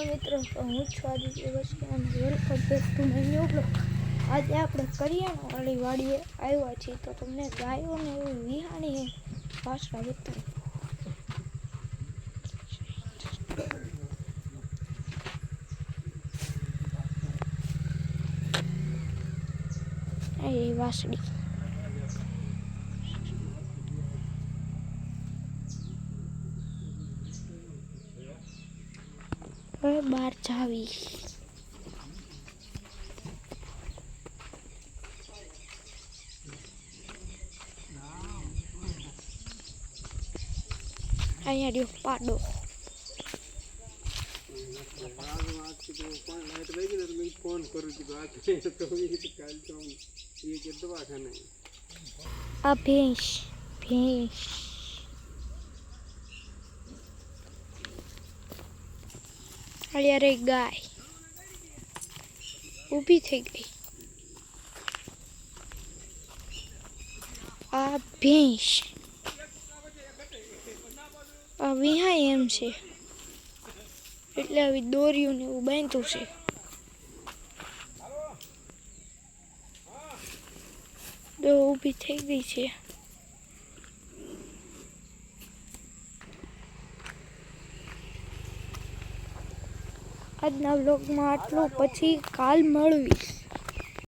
Hello મિત્રો, તો હું છું આદિત્ય વસ્તુ અને welcome back to my new blog. આજે આપણે કરિયાણાવાળી વાડીએ આવ્યા છીએ, તો તમને ગાયોને એવી વિહાણી પાછળ બતાવી. એ વાસળી હવે બહાર જાવી. અહીંયા રહ્યો પાડો. આ ભેંસ અરે ગાય ઊભી થઈ ગઈ. આ ભેંસ આ વિહાય એમ છે, એટલે આવી દોર્યું ને એવું બાંધ્યું છે. તો ઊભી થઈ ગઈ છે. આજના વ્લોગમાં આટલું, પછી કાલ મળવીશ.